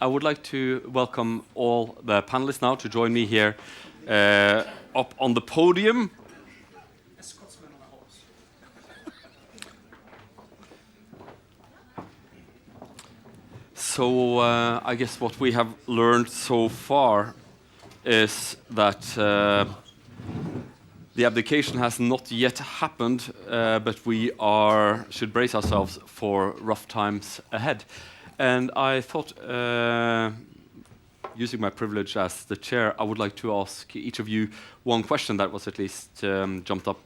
I would like to welcome all the panelists now to join me here up on the podium. So I guess what we have learned so far is that the abdication has not yet happened, but we should brace ourselves for rough times ahead. And I thought, using my privilege as the chair, I would like to ask each of you one question that was at least jumped up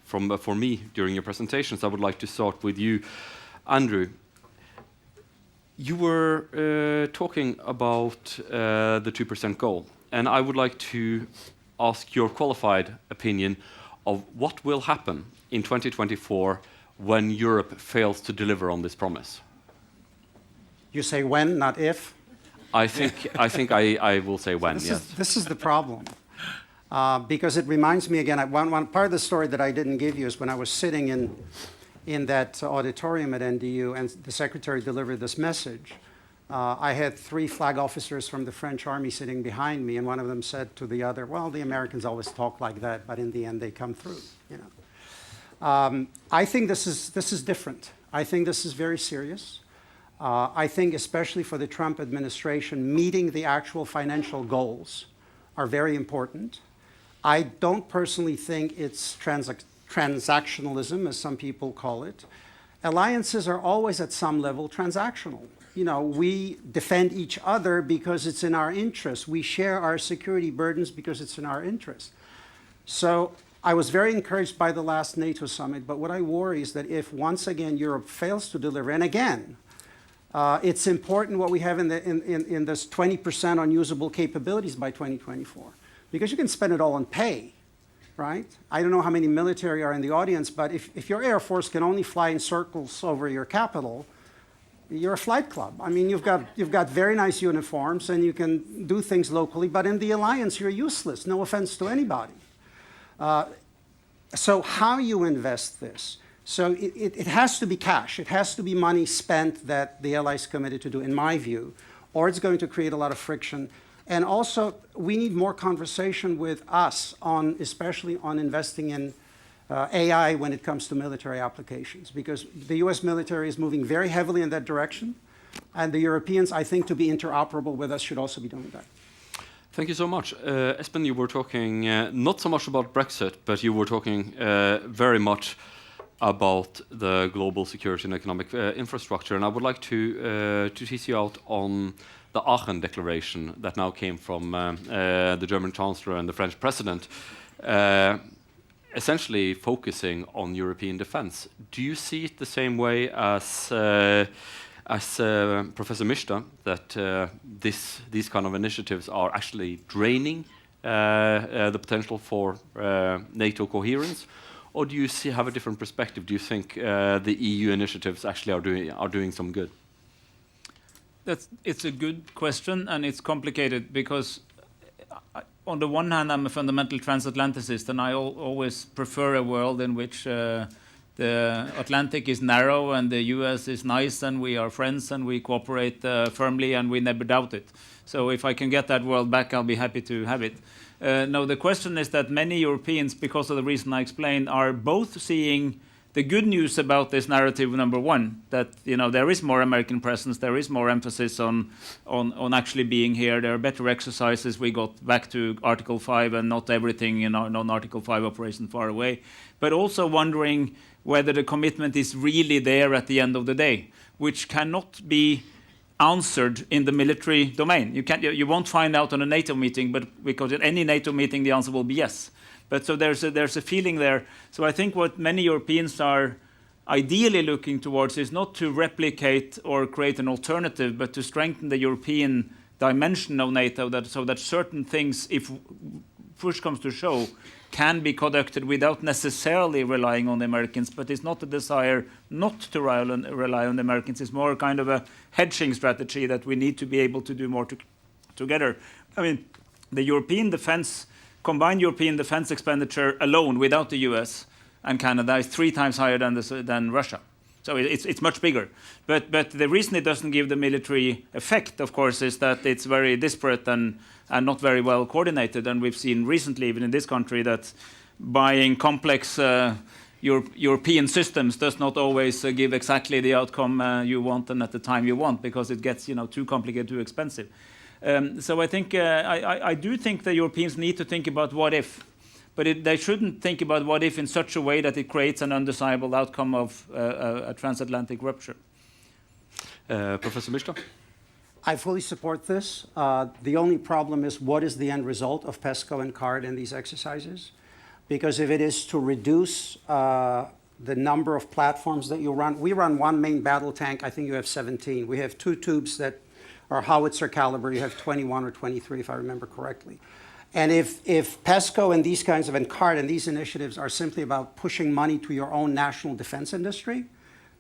for me during your presentations. I would like to start with you, Andrew. You were talking about the 2% goal, and I would like to ask your qualified opinion of what will happen in 2024 when Europe fails to deliver on this promise. You say when, not if? I think I will say when, yes. This is the problem. Because it reminds me again, one part of the story that I didn't give you is when I was sitting in that auditorium at NDU and the secretary delivered this message, I had 3 flag officers from the French army sitting behind me, and one of them said to the other, well, the Americans always talk like that, but in the end they come through. You know. I think this is different. I think this is very serious. I think especially for the Trump administration, meeting the actual financial goals are very important. I don't personally think it's transactionalism, as some people call it. Alliances are always at some level transactional. You know, we defend each other because it's in our interest. We share our security burdens because it's in our interest. So I was very encouraged by the last NATO summit, but what I worry is that if once again Europe fails to deliver, and again, it's important what we have in this 20% unusable capabilities by 2024, because you can spend it all on pay. Right? I don't know how many military are in the audience, but if your Air Force can only fly in circles over your capital, you're a flight club. I mean, you've got very nice uniforms and you can do things locally, but in the alliance, you're useless. No offense to anybody. So how you invest this? So it has to be cash. It has to be money spent that the allies committed to do, in my view, or it's going to create a lot of friction. And also, we need more conversation with us especially on investing in AI when it comes to military applications, because the US military is moving very heavily in that direction, and the Europeans, I think, to be interoperable with us should also be doing that. Thank you so much. Espen, you were talking not so much about Brexit, but you were talking very much about the global security and economic infrastructure, and I would like to tease you out on the Aachen Declaration that now came from the German Chancellor and the French President, essentially focusing on European defense. Do you see it the same way as Professor Mishta, that these kind of initiatives are actually draining the potential for NATO coherence? Or do you have a different perspective? Do you think the EU initiatives actually are doing some good? It's a good question, and it's complicated because on the one hand, I'm a fundamental transatlanticist, and I always prefer a world in which the Atlantic is narrow and the US is nice and we are friends and we cooperate firmly and we never doubt it. So if I can get that world back, I'll be happy to have it. No, the question is that many Europeans, because of the reason I explained, are both seeing the good news about this narrative, number one, that there is more American presence, there is more emphasis on actually being here, there are better exercises, we got back to Article 5 and not everything in our non-Article 5 operation far away, but also wondering whether the commitment is really there at the end of the day, which cannot be answered in the military domain. You won't find out on a NATO meeting, but because at any NATO meeting the answer will be yes. But so there's a feeling there. So I think what many Europeans are ideally looking towards is not to replicate or create an alternative, but to strengthen the European dimension of NATO, so that certain things, if push comes to shove, can be conducted without necessarily relying on the Americans. But it's not a desire not to rely on the Americans. It's more kind of a hedging strategy that we need to be able to do more together. I mean, the combined European defense expenditure alone, without the US and Canada, is 3 times higher than Russia. So it's much bigger. But the reason it doesn't give the military effect, of course, is that it's very disparate and not very well coordinated. And we've seen recently, even in this country, that buying complex European systems does not always give exactly the outcome you want and at the time you want, because it gets too complicated, too expensive. So I think I do think the Europeans need to think about what if, but they shouldn't think about what if in such a way that it creates an undesirable outcome of a transatlantic rupture. Professor Myrstad? I fully support this. The only problem is, what is the end result of PESCO and CARD in these exercises? Because if it is to reduce the number of platforms that you run, we run one main battle tank. I think you have 17. We have 2 tubes that are howitzer caliber. You have 21 or 23, if I remember correctly. And if PESCO and these kinds of, and CARD and these initiatives are simply about pushing money to your own national defense industry,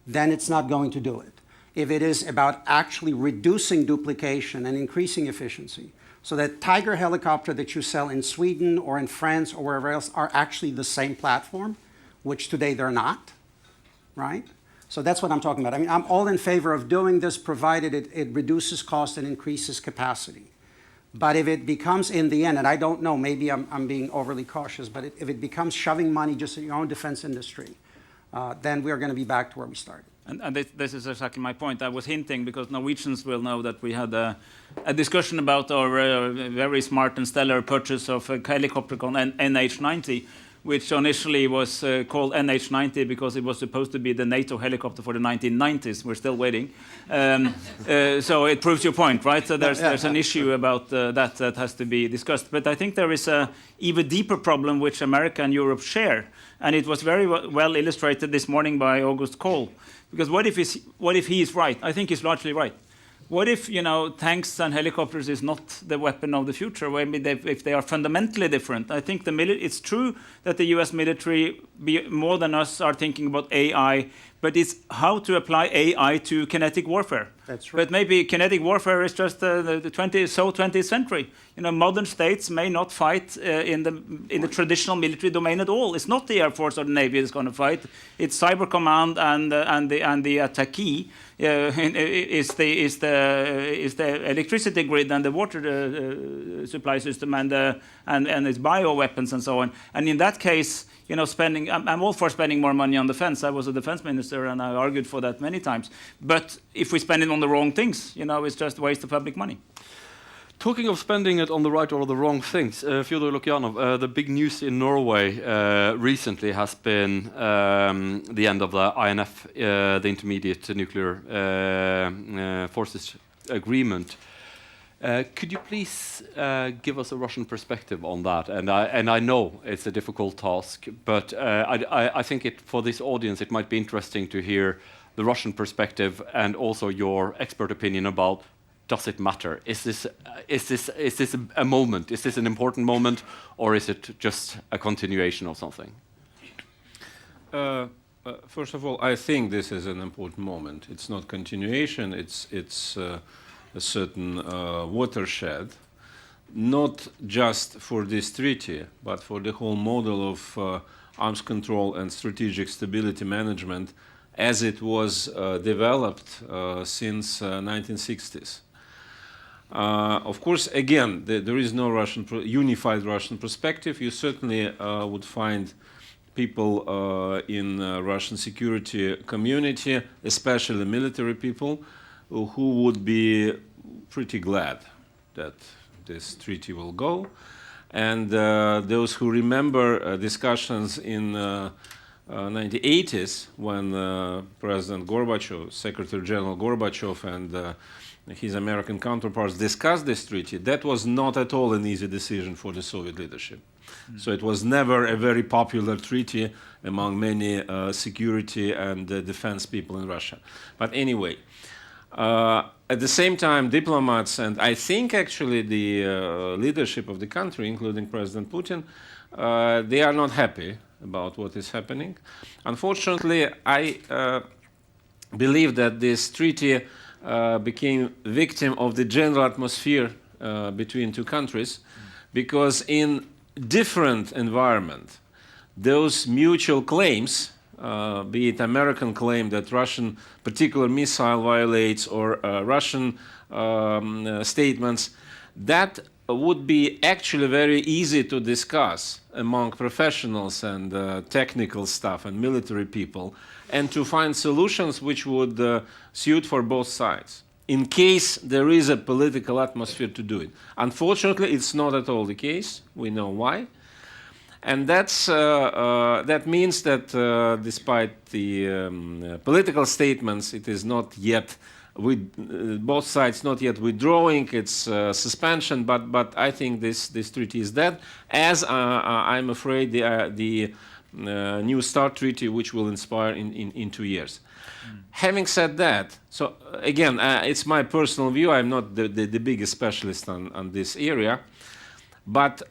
then it's not going to do it. If it is about actually reducing duplication and increasing efficiency, so that Tiger helicopter that you sell in Sweden or in France or wherever else are actually the same platform, which today they're not, right? So that's what I'm talking about. I mean, I'm all in favor of doing this, provided it reduces cost and increases capacity. But if it becomes, in the end, and I don't know, maybe I'm being overly cautious, but if it becomes shoving money just in your own defense industry, then we're going to be back to where we started. And this is exactly my point. I was hinting, because Norwegians will know that we had a discussion about our very smart and stellar purchase of a helicopter called NH90, which initially was called NH90 because it was supposed to be the NATO helicopter for the 1990s. We're still waiting. So it proves your point, right? So there's an issue about that has to be discussed. But I think there is an even deeper problem which America and Europe share. And it was very well illustrated this morning by August Kohl. Because what if he is right? I think he's largely right. What if, tanks and helicopters is not the weapon of the future? If they are fundamentally different? I think it's true that the US military, more than us, are thinking about AI, but it's how to apply AI to kinetic warfare. That's right. But maybe kinetic warfare is just the 20th century. Modern states may not fight in the traditional military domain at all. It's not the Air Force or the Navy that's going to fight. It's Cyber Command and the attackee is the electricity grid and the water supply system and its bioweapons and so on. And in that case, I'm all for spending more money on defense. I was a defense minister and I argued for that many times. But if we spend it on the wrong things, it's just a waste of public money. Talking of spending it on the right or the wrong things, Fyodor Lukyanov, the big news in Norway recently has been the end of the INF, the Intermediate Nuclear Forces Agreement. Could you please give us a Russian perspective on that? And I know it's a difficult task, but I think for this audience it might be interesting to hear the Russian perspective and also your expert opinion about, does it matter? Is this a moment? Is this an important moment, or is it just a continuation of something? First of all, I think this is an important moment. It's not continuation. It's a certain watershed, not just for this treaty, but for the whole model of arms control and strategic stability management as it was developed since 1960s. Of course, again, there is no unified Russian perspective. You certainly would find people in Russian security community, especially military people, who would be pretty glad that this treaty will go. And those who remember discussions in 1980s when President Gorbachev, Secretary General Gorbachev and his American counterparts discussed this treaty, that was not at all an easy decision for the Soviet leadership. So it was never a very popular treaty among many security and defense people in Russia. But anyway, at the same time, diplomats and I think actually the leadership of the country, including President Putin, they are not happy about what is happening. Unfortunately, I believe that this treaty became victim of the general atmosphere between two countries, because in different environment, those mutual claims be it American claim that Russian particular missile violates or Russian statements, that would be actually very easy to discuss among professionals and technical staff and military people, and to find solutions which would suit for both sides, in case there is a political atmosphere to do it. Unfortunately, it's not at all the case. We know why. And that means that despite the political statements, it is not yet, both sides not yet withdrawing its suspension, but I think this treaty is dead, as I'm afraid the New START treaty, which will expire in 2 years. Having said that, so again, it's my personal view. I'm not the biggest specialist on this area, but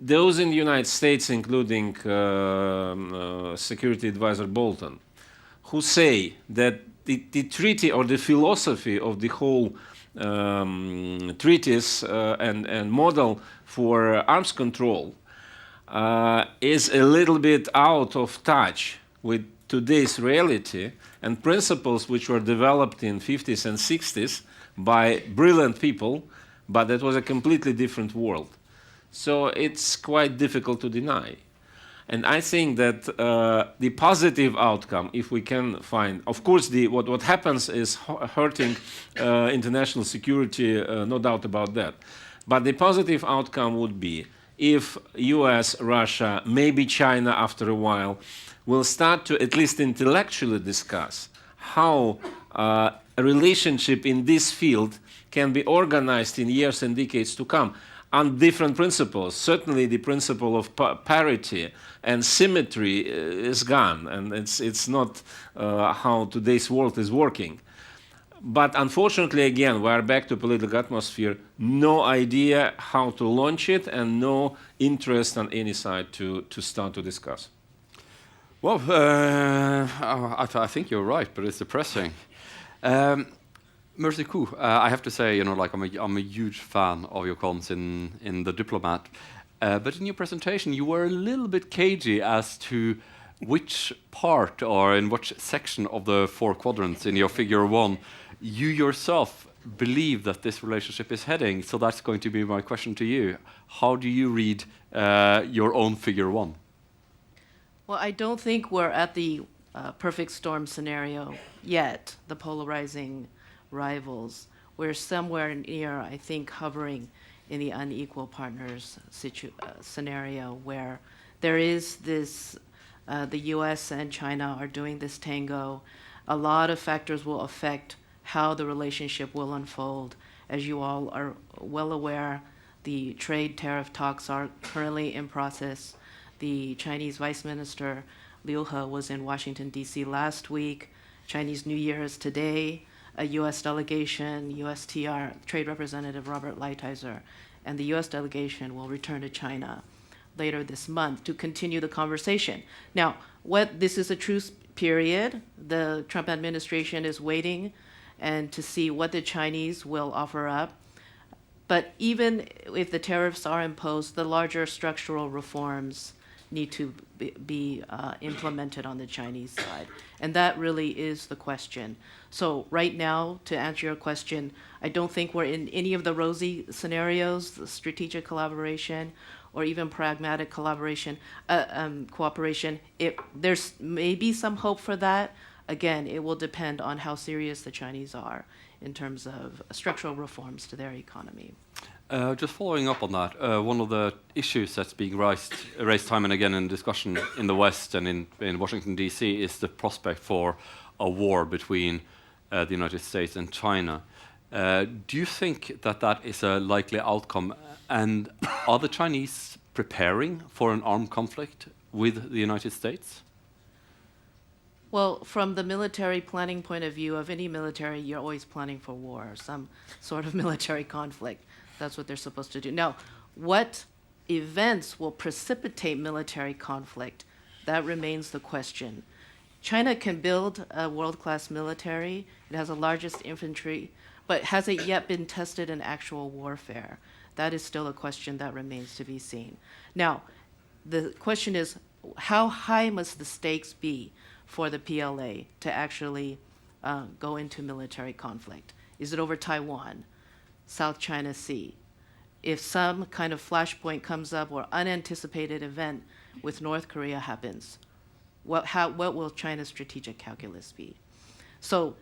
those in the United States, including Security Advisor Bolton, who say that the treaty or the philosophy of the whole treaties and model for arms control is a little bit out of touch with today's reality and principles which were developed in 50s and 60s by brilliant people, but that was a completely different world. So it's quite difficult to deny. And I think that the positive outcome, if we can find, of course, what happens is hurting international security, no doubt about that. But the positive outcome would be if US, Russia, maybe China after a while, will start to at least intellectually discuss how a relationship in this field can be organized in years and decades to come on different principles. Certainly the principle of parity and symmetry is gone, and it's not how today's world is working. But unfortunately, again, we are back to political atmosphere, no idea how to launch it, and no interest on any side to start to discuss. Well, I think you're right, but it's depressing. Merci beaucoup. I have to say, you know, like I'm a huge fan of your comments in The Diplomat. But in your presentation, you were a little bit cagey as to which part or in which section of the 4 quadrants in your figure 1 you yourself believe that this relationship is heading. So that's going to be my question to you. How do you read your own figure 1? Well, I don't think we're at the perfect storm scenario yet, the polarizing rivals. We're somewhere near, I think, hovering in the unequal partners scenario where there is this, the US and China are doing this tango. A lot of factors will affect how the relationship will unfold. As you all are well aware, the trade tariff talks are currently in process. The Chinese Vice Minister Liu He was in Washington, D.C. last week. Chinese New Year is today. A U.S. delegation, USTR, Trade Representative Robert Lighthizer, and the U.S. delegation will return to China later this month to continue the conversation. Now, this is a truce period. The Trump administration is waiting and to see what the Chinese will offer up. But even if the tariffs are imposed, the larger structural reforms need to be implemented on the Chinese side. And that really is the question. So right now, to answer your question, I don't think we're in any of the rosy scenarios, the strategic collaboration or even pragmatic collaboration, cooperation. There's maybe some hope for that. Again, it will depend on how serious the Chinese are in terms of structural reforms to their economy. Just following up on that, one of the issues that's being raised time and again in discussion in the West and in Washington, D.C. is the prospect for a war between the United States and China. Do you think that that is a likely outcome? And are the Chinese preparing for an armed conflict with the United States? Well, from the military planning point of view of any military, you're always planning for war, some sort of military conflict. That's what they're supposed to do. Now, what events will precipitate military conflict? That remains the question. China can build a world-class military. It has the largest infantry, but has it yet been tested in actual warfare? That is still a question that remains to be seen. Now, the question is, how high must the stakes be for the PLA to actually go into military conflict? Is it over Taiwan, South China Sea? If some kind of flashpoint comes up or unanticipated event with North Korea happens, what will China's strategic calculus be? So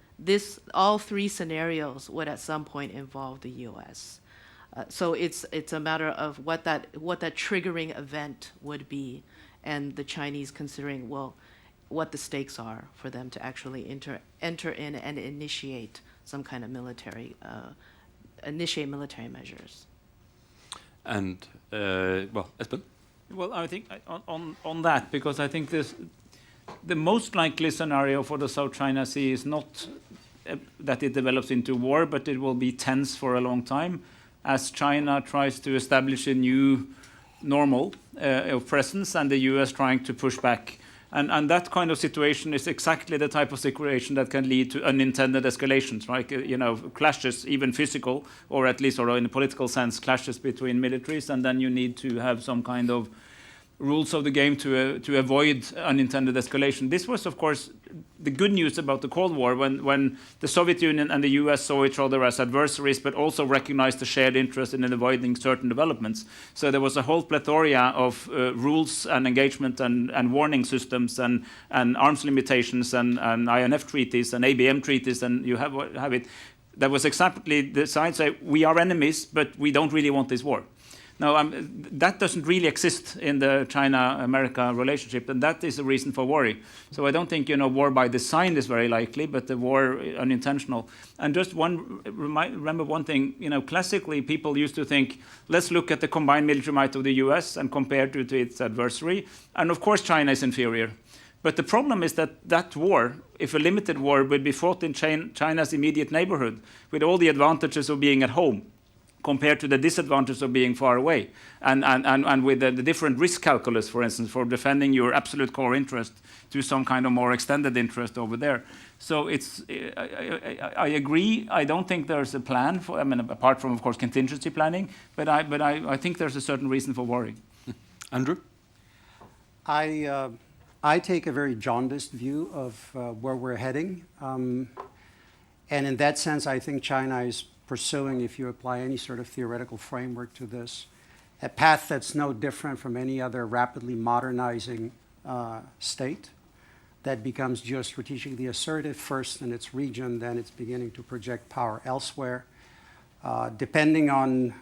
all three scenarios would at some point involve the U.S. So it's a matter of what that triggering event would be, and the Chinese considering, well, what the stakes are for them to actually enter in and initiate some kind of military measures. And well, Espen? Well, I think on that, because I think the most likely scenario for the South China Sea is not that it develops into war, but it will be tense for a long time as China tries to establish a new normal of presence and the US trying to push back. And that kind of situation is exactly the type of situation that can lead to unintended escalations, right? Clashes, even physical, or at least, or in a political sense, clashes between militaries, and then you need to have some kind of rules of the game to avoid unintended escalation. This was, of course, the good news about the Cold War, when the Soviet Union and the US saw each other as adversaries, but also recognized the shared interest in avoiding certain developments. So there was a whole plethora of rules and engagement and warning systems and arms limitations and INF treaties and ABM treaties, and you have it. That was exactly the side say, we are enemies, but we don't really want this war. Now, that doesn't really exist in the China-America relationship, and that is a reason for worry. So I don't think, war by design is very likely, but the war unintentional. And just remember one thing, classically people used to think, let's look at the combined military might of the US and compare to its adversary. And of course China is inferior. But the problem is that war, if a limited war, would be fought in China's immediate neighborhood with all the advantages of being at home, compared to the disadvantage of being far away, and with the different risk calculus, for instance, for defending your absolute core interest to some kind of more extended interest over there. So I agree. I don't think there's a plan for. Apart from, of course, contingency planning, but I think there's a certain reason for worry. Andrew? I take a very jaundiced view of where we're heading, and in that sense, I think China is pursuing, if you apply any sort of theoretical framework to this, a path that's no different from any other rapidly modernizing state that becomes geostrategically assertive first in its region, then it's beginning to project power elsewhere. Depending on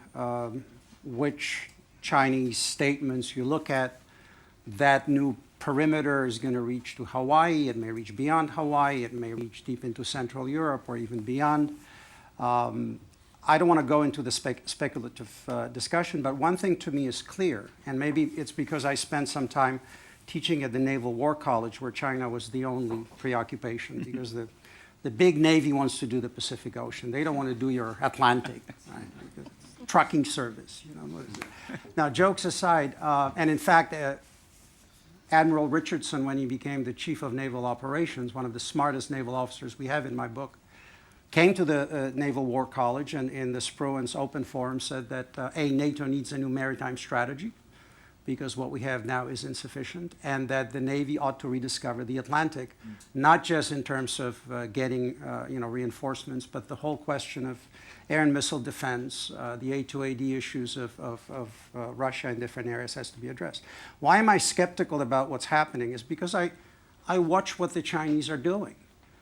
which Chinese statements you look at, that new perimeter is going to reach to Hawaii. It may reach beyond Hawaii. It may reach deep into Central Europe or even beyond. I don't want to go into the speculative discussion, but one thing to me is clear, and maybe it's because I spent some time teaching at the Naval War College where China was the only preoccupation, because the big Navy wants to do the Pacific Ocean. They don't want to do your Atlantic, right? Trucking service. Now, jokes aside, and in fact, Admiral Richardson, when he became the Chief of Naval Operations, one of the smartest naval officers we have in my book, came to the Naval War College and in the Spruance Open Forum said that NATO needs a new maritime strategy because what we have now is insufficient, and that the Navy ought to rediscover the Atlantic, not just in terms of getting reinforcements, but the whole question of air and missile defense, the A2AD issues of Russia in different areas has to be addressed. Why am I skeptical about what's happening is because I watch what the Chinese are doing.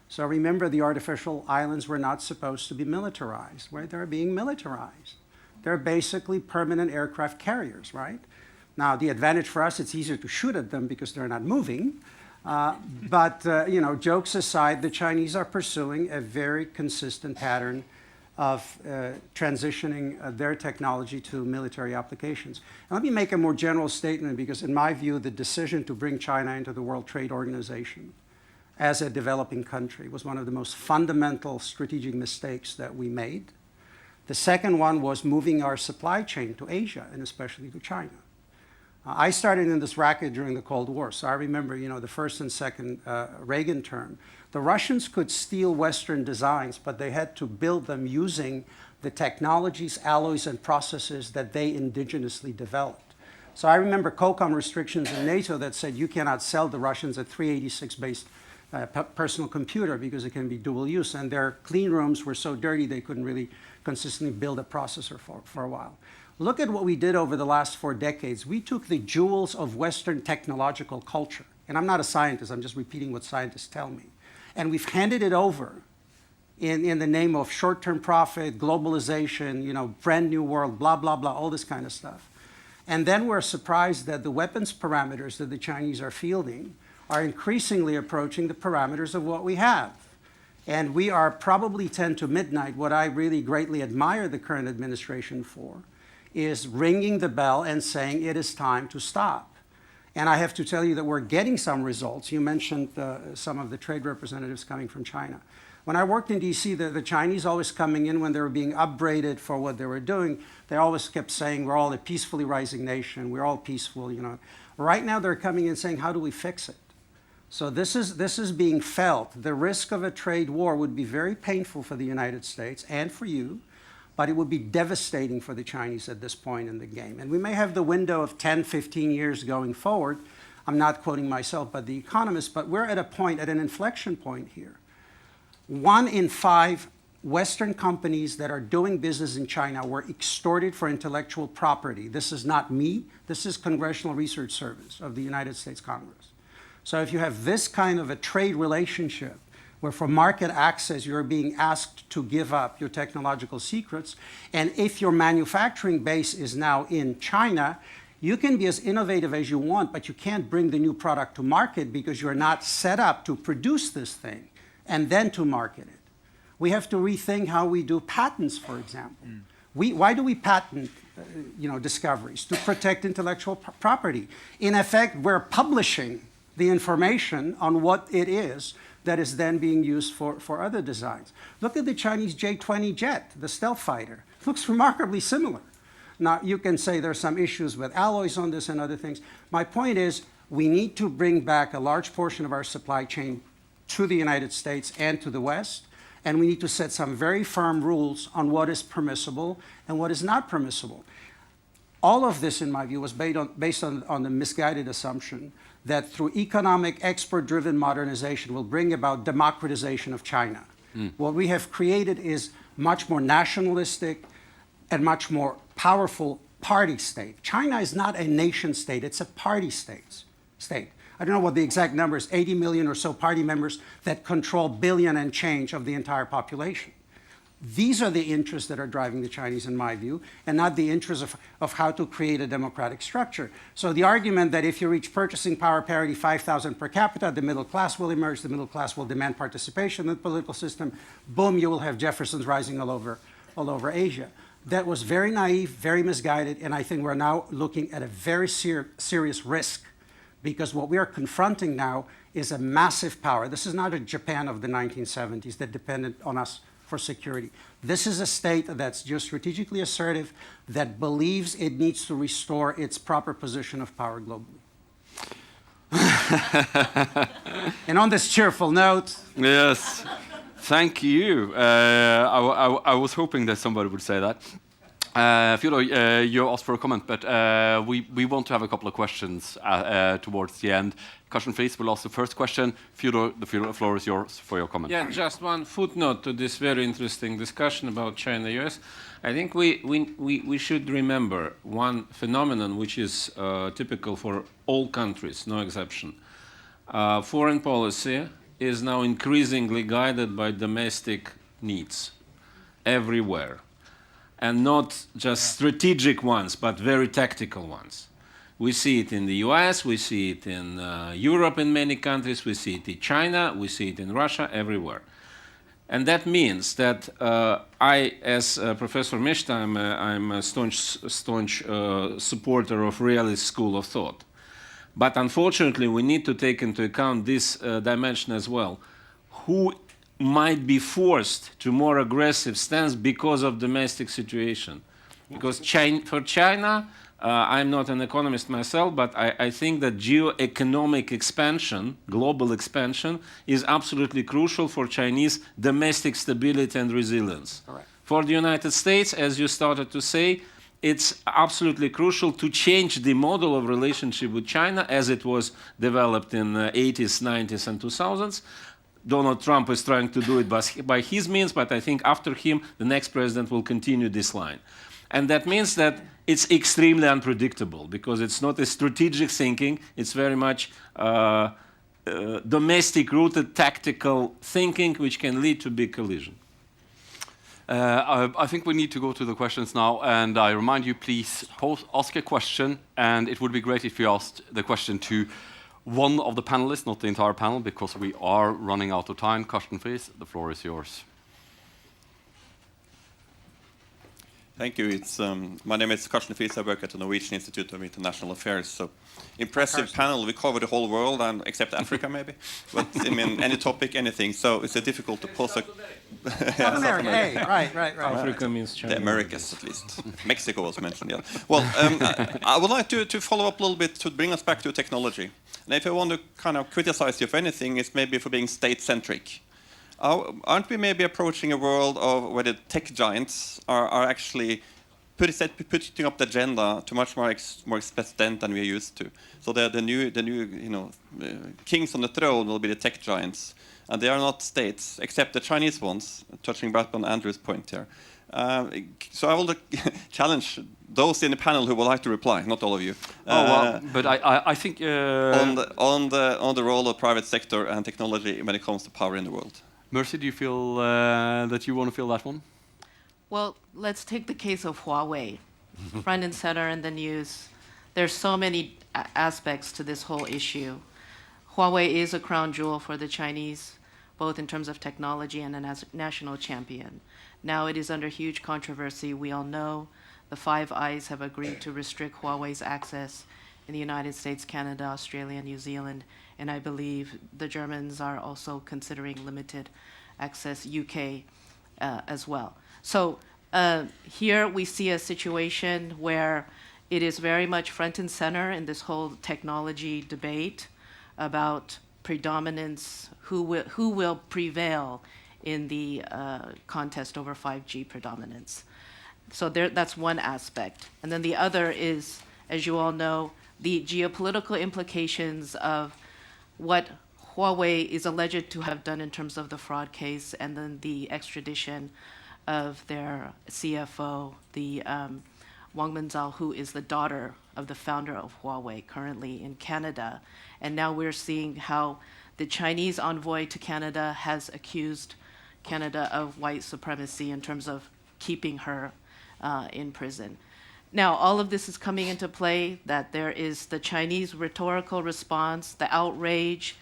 So remember, the artificial islands were not supposed to be militarized, right? They're being militarized. They're basically permanent aircraft carriers, right? Now, the advantage for us, it's easier to shoot at them because they're not moving. But jokes aside, the Chinese are pursuing a very consistent pattern of transitioning their technology to military applications. And let me make a more general statement, because in my view, the decision to bring China into the World Trade Organization as a developing country was one of the most fundamental strategic mistakes that we made. The second one was moving our supply chain to Asia, and especially to China. I started in this racket during the Cold War, so I remember, the first and second Reagan term. The Russians could steal Western designs, but they had to build them using the technologies, alloys, and processes that they indigenously developed. So I remember COCOM restrictions in NATO that said you cannot sell the Russians a 386-based personal computer because it can be dual use, and their clean rooms were so dirty they couldn't really consistently build a processor for a while. Look at what we did over the last 4 decades. We took the jewels of Western technological culture, and I'm not a scientist, I'm just repeating what scientists tell me, and we've handed it over in the name of short-term profit, globalization, you know, brand new world, blah, blah, blah, all this kind of stuff. And then we're surprised that the weapons parameters that the Chinese are fielding are increasingly approaching the parameters of what we have. And we are probably 10 to midnight. What I really greatly admire the current administration for is ringing the bell and saying it is time to stop. And I have to tell you that we're getting some results. You mentioned some of the trade representatives coming from China. When I worked in DC, the Chinese always coming in when they were being upbraided for what they were doing, they always kept saying, we're all a peacefully rising nation, we're all peaceful, you know. Right now they're coming in saying, how do we fix it? So this is being felt. The risk of a trade war would be very painful for the United States and for you, but it would be devastating for the Chinese at this point in the game. And we may have the window of 10, 15 years going forward. I'm not quoting myself, but The Economist, but we're at a point, at an inflection point here. 1 in 5 Western companies that are doing business in China were extorted for intellectual property. This is not me, this is Congressional Research Service of the United States Congress. So if you have this kind of a trade relationship where for market access you're being asked to give up your technological secrets, and if your manufacturing base is now in China, you can be as innovative as you want, but you can't bring the new product to market because you're not set up to produce this thing and then to market it. We have to rethink how we do patents, for example. Why do we patent discoveries? To protect intellectual property. In effect, we're publishing the information on what it is that is then being used for other designs. Look at the Chinese J-20 jet, the stealth fighter. Looks remarkably similar. Now, you can say there's some issues with alloys on this and other things. My point is, we need to bring back a large portion of our supply chain to the United States and to the West, and we need to set some very firm rules on what is permissible and what is not permissible. All of this, in my view, was based on the misguided assumption that through economic export-driven modernization will bring about democratization of China. What we have created is much more nationalistic and much more powerful party state. China is not a nation state, it's a party state. I don't know what the exact number is, 80 million or so party members that control billion and change of the entire population. These are the interests that are driving the Chinese, in my view, and not the interests of how to create a democratic structure. So the argument that if you reach purchasing power parity 5,000 per capita, the middle class will emerge, the middle class will demand participation in the political system, boom, you will have Jeffersons rising all over Asia. That was very naive, very misguided, and I think we're now looking at a very serious risk, because what we are confronting now is a massive power. This is not a Japan of the 1970s that depended on us for security. This is a state that's geostrategically assertive, that believes it needs to restore its proper position of power globally. And on this cheerful note... Yes, thank you. I was hoping that somebody would say that. Fyodor, you asked for a comment, but we want to have a couple of questions towards the end. Carsten, please, we'll ask the first question. Fyodor, the floor is yours for your comment. Yeah, just one footnote to this very interesting discussion about China-US. I think we should remember one phenomenon which is typical for all countries, no exception. Foreign policy is now increasingly guided by domestic needs everywhere. And not just strategic ones, but very tactical ones. We see it in the US, we see it in Europe in many countries, we see it in China, we see it in Russia, everywhere. And that means that I, as Professor Mishta, I'm a staunch supporter of realist school of thought. But unfortunately, we need to take into account this dimension as well. Who might be forced to more aggressive stance because of domestic situation. Because for China, I'm not an economist myself, but I think that geo-economic expansion, global expansion, is absolutely crucial for Chinese domestic stability and resilience. Correct. For the United States, as you started to say, it's absolutely crucial to change the model of relationship with China as it was developed in the 80s, 90s, and 2000s. Donald Trump is trying to do it by his means, but I think after him, the next president will continue this line. And that means that it's extremely unpredictable because it's not a strategic thinking, it's very much domestic-rooted tactical thinking which can lead to big collision. I think we need to go to the questions now, and I remind you, please ask a question, and it would be great if you asked the question to one of the panelists, not the entire panel, because we are running out of time. Karsten Friis, the floor is yours. Thank you. My name is Karsten Friis. I work at the Norwegian Institute of International Affairs. So, impressive panel. We cover the whole world, and except Africa, maybe. But I mean, any topic, anything. So it's difficult to pose a. South America. Hey, right. Africa means China. The Americas, at least. Mexico was mentioned. Yeah. Well, I would like to follow up a little bit to bring us back to technology. And if I want to kind of criticize you for anything, it's maybe for being state-centric. Aren't we maybe approaching a world of where the tech giants are actually putting up the agenda to much more extent than we're used to? So the new kings on the throne will be the tech giants, and they are not states, except the Chinese ones. Touching back on Andrew's point here. So I will challenge those in the panel who would like to reply, not all of you. But I think on the role of private sector and technology when it comes to power in the world. Mercy, do you feel that you want to fill that one? Well, let's take the case of Huawei, front and center in the news. There's so many aspects to this whole issue. Huawei is a crown jewel for the Chinese, both in terms of technology and a national champion. Now it is under huge controversy. We all know the Five Eyes have agreed to restrict Huawei's access in the United States, Canada, Australia, New Zealand, and I believe the Germans are also considering limited access, UK as well. So here we see a situation where it is very much front and center in this whole technology debate about predominance, who will prevail in the contest over 5G predominance. So that's one aspect. And then the other is, as you all know, the geopolitical implications of what Huawei is alleged to have done in terms of the fraud case, and then the extradition of their CFO, the Wang Menzhao, who is the daughter of the founder of Huawei, currently in Canada. And now we're seeing how the Chinese envoy to Canada has accused Canada of white supremacy in terms of keeping her in prison. Now, all of this is coming into play, that there is the Chinese rhetorical response, the outrage,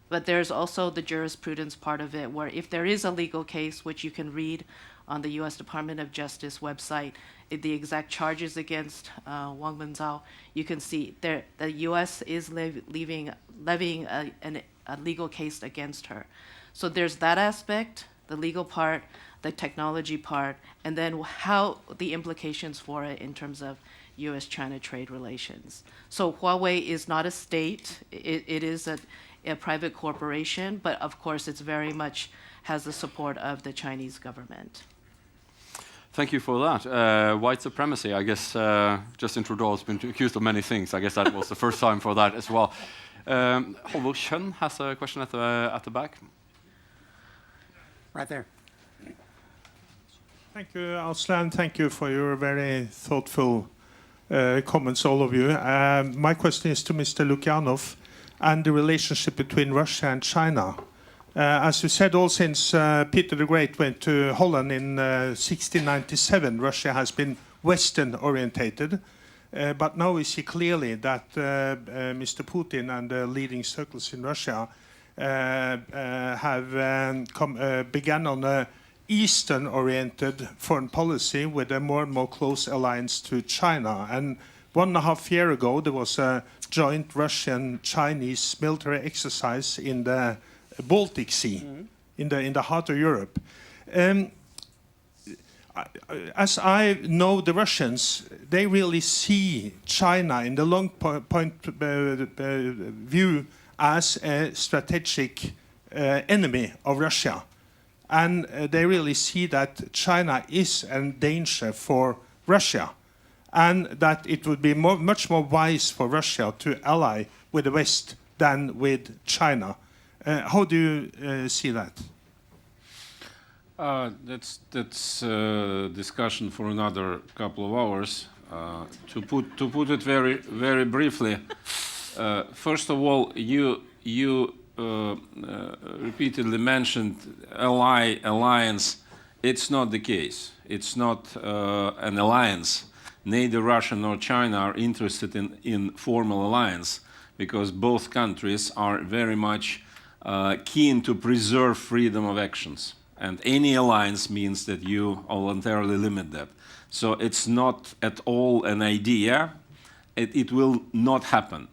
but there's also the jurisprudence part of it, where if there is a legal case, which you can read on the U.S. Department of Justice website, the exact charges against Wang Menzhao, you can see there the U.S. is levying a legal case against her. So there's that aspect, the legal part, the technology part, and then how the implications for it in terms of U.S.-China trade relations. So Huawei is not a state. It is a private corporation, but of course it's very much has the support of the Chinese government. Thank you for that. White supremacy, I guess Justin Trudeau has been accused of many things. I guess that was the first time for that as well. Halvor Kjønn has a question at the back. Right there. Thank you, Asle, and thank you for your very thoughtful comments, all of you. My question is to Mr. Lukyanov and the relationship between Russia and China. As you said, all since Peter the Great went to Holland in 1697, Russia has been Western-orientated. But now we see clearly that Mr. Putin and the leading circles in Russia have begun on a Eastern-oriented foreign policy with a more and more close alliance to China. And 1.5 years ago, there was a joint Russian-Chinese military exercise in the Baltic Sea, in the heart of Europe. As I know the Russians, they really see China in the long point view as a strategic enemy of Russia. And they really see that China is a danger for Russia. and that it would be much more wise for Russia to ally with the West than with China. How do you see that? That's discussion for another couple of hours. To put it very briefly, first of all, you repeatedly mentioned alliance. It's not the case. It's not an alliance. Neither Russia nor China are interested in formal alliance, because both countries are very much keen to preserve freedom of actions. And any alliance means that you voluntarily limit that. So it's not at all an idea. It will not happen.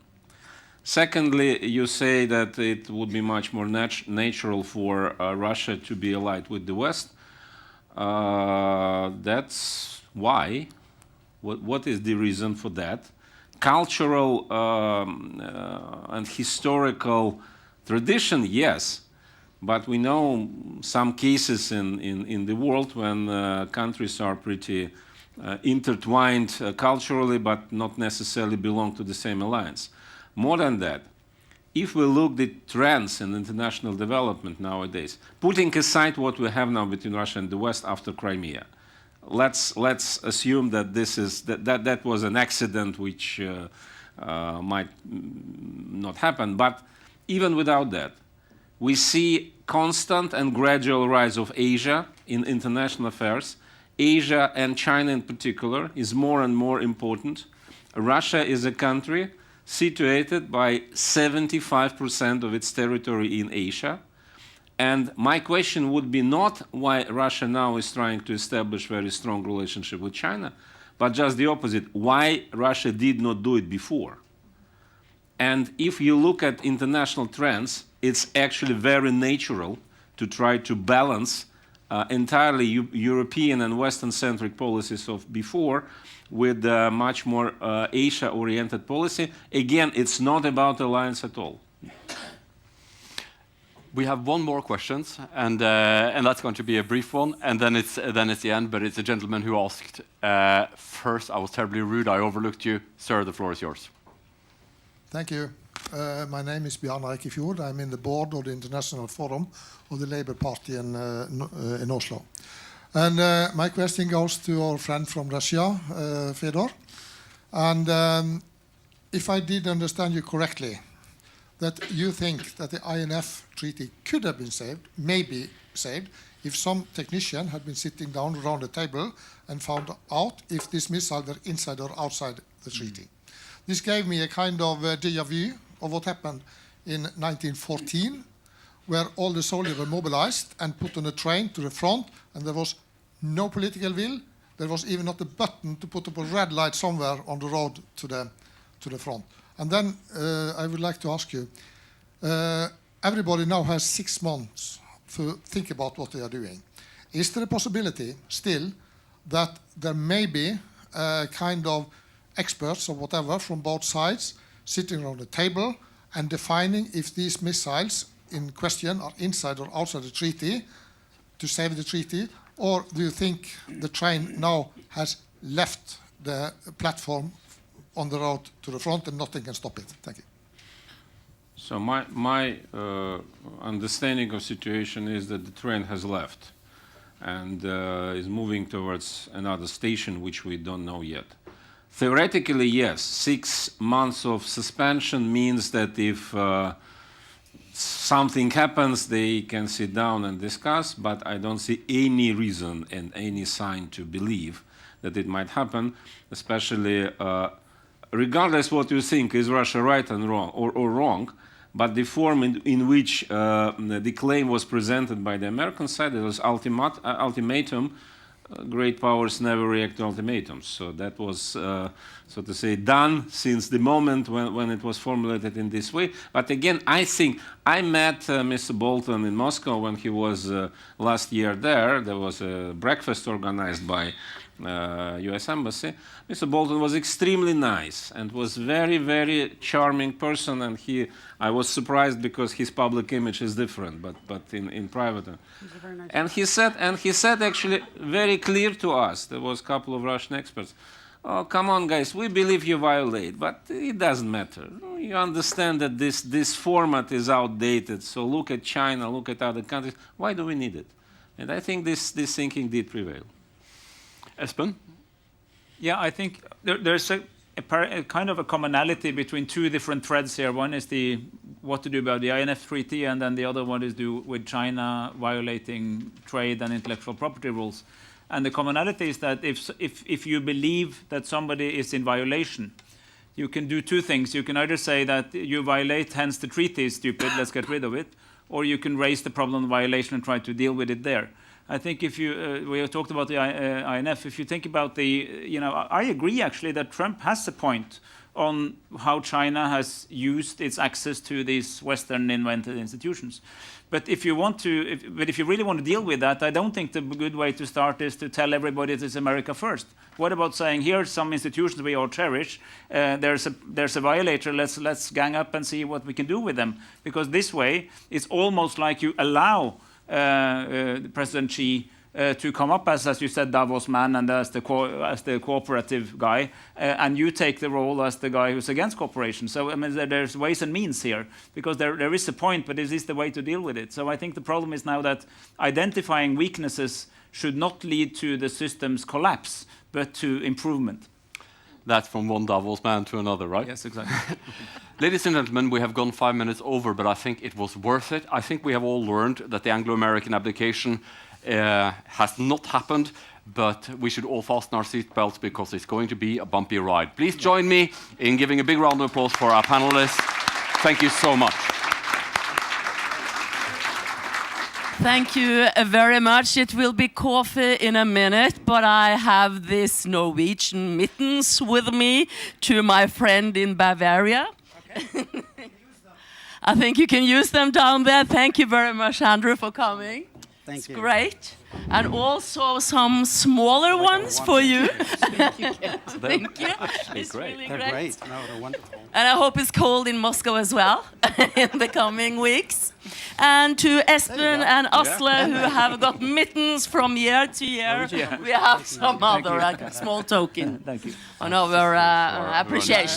Secondly, you say that it would be much more natural for Russia to be allied with the West. That's why. What is the reason for that? Cultural and historical tradition, yes. But we know some cases in the world when countries are pretty intertwined culturally, but not necessarily belong to the same alliance. More than that, if we look at the trends in international development nowadays, putting aside what we have now between Russia and the West after Crimea, let's assume that that was an accident which might not happen. But even without that, we see constant and gradual rise of Asia in international affairs. Asia and China in particular is more and more important. Russia is a country situated by 75% of its territory in Asia. And my question would be not why Russia now is trying to establish very strong relationship with China, but just the opposite, why Russia did not do it before. And if you look at international trends, it's actually very natural to try to balance entirely European and Western-centric policies of before with much more Asia-oriented policy. Again, it's not about alliance at all. We have one more question, and that's going to be a brief one, and then it's the end. But it's a gentleman who asked first. I was terribly rude. I overlooked you, sir. The floor is yours. Thank you. My name is Bjarne Eikefjord. I'm in the board of the International Forum of the Labour Party in Oslo. And my question goes to our friend from Russia, Fedor. And if I did understand you correctly, that you think that the INF Treaty could have been saved, maybe saved, if some technician had been sitting down around the table and found out if this missile were inside or outside the treaty. This gave me a kind of déjà vu of what happened in 1914, where all the soldiers were mobilized and put on a train to the front, and there was no political will. There was even not a button to put up a red light somewhere on the road to the front. And then I would like to ask you, everybody now has 6 months to think about what they are doing. Is there a possibility still that there may be a kind of experts or whatever from both sides sitting around the table and defining if these missiles in question are inside or outside the treaty to save the treaty? Or do you think the train now has left the platform on the road to the front and nothing can stop it? Thank you. So my understanding of situation is that the train has left and is moving towards another station which we don't know yet. Theoretically, yes, 6 months of suspension means that if something happens, they can sit down and discuss, but I don't see any reason and any sign to believe that it might happen, especially regardless what you think, is Russia right and wrong or wrong, but the form in which the claim was presented by the American side, it was ultimatum. Great powers never react to ultimatums. So that was, so to say, done since the moment when it was formulated in this way. But again, I think I met Mr. Bolton in Moscow when he was last year there. There was a breakfast organized by U.S. Embassy. Mr. Bolton was extremely nice and was very, very charming person. And I was surprised because his public image is different, but in private. And he said actually very clear to us. There was a couple of Russian experts. oh, come on, guys, we believe you violate, but it doesn't matter. You understand that this format is outdated, so look at China, look at other countries. Why do we need it? And I think this thinking did prevail. Espen? Yeah, I think there's a kind of a commonality between two different threads here. One is what to do about the INF Treaty, and then the other one is with China violating trade and intellectual property rules. And the commonality is that if you believe that somebody is in violation, you can do two things. You can either say that you violate, hence the treaty is stupid, let's get rid of it, or you can raise the problem of violation and try to deal with it there. I think if you, we have talked about the INF, if you think about I agree actually that Trump has a point on how China has used its access to these Western invented institutions. But if you really want to deal with that, I don't think the good way to start is to tell everybody it is America first. What about saying, here are some institutions we all cherish, there's a violator, let's gang up and see what we can do with them. Because this way, it's almost like you allow President Xi to come up as you said, Davos man, and as the cooperative guy, and you take the role as the guy who's against cooperation. So I mean, there's ways and means here, because there is a point, but is this the way to deal with it? So I think the problem is now that identifying weaknesses should not lead to the system's collapse, but to improvement. That's from one Davos man to another, right? Yes, exactly. Ladies and gentlemen, we have gone 5 minutes over, but I think it was worth it. I think we have all learned that the Anglo-American abdication has not happened, but we should all fasten our seatbelts because it's going to be a bumpy ride. Please join me in giving a big round of applause for our panelists. Thank you so much. Thank you very much. It will be coffee in a minute, but I have this Norwegian mittens with me to my friend in Bavaria. Okay. I think you can use them down there. Thank you very much, Andrew, for coming. Thank you. It's great. And also some smaller ones for you. Thank you. It's great. really They're great. great. No, they're wonderful. And I hope it's cold in Moscow as well in the coming weeks. And to Espen and Asle, who have got mittens from year to year, we have some other small token on our appreciation.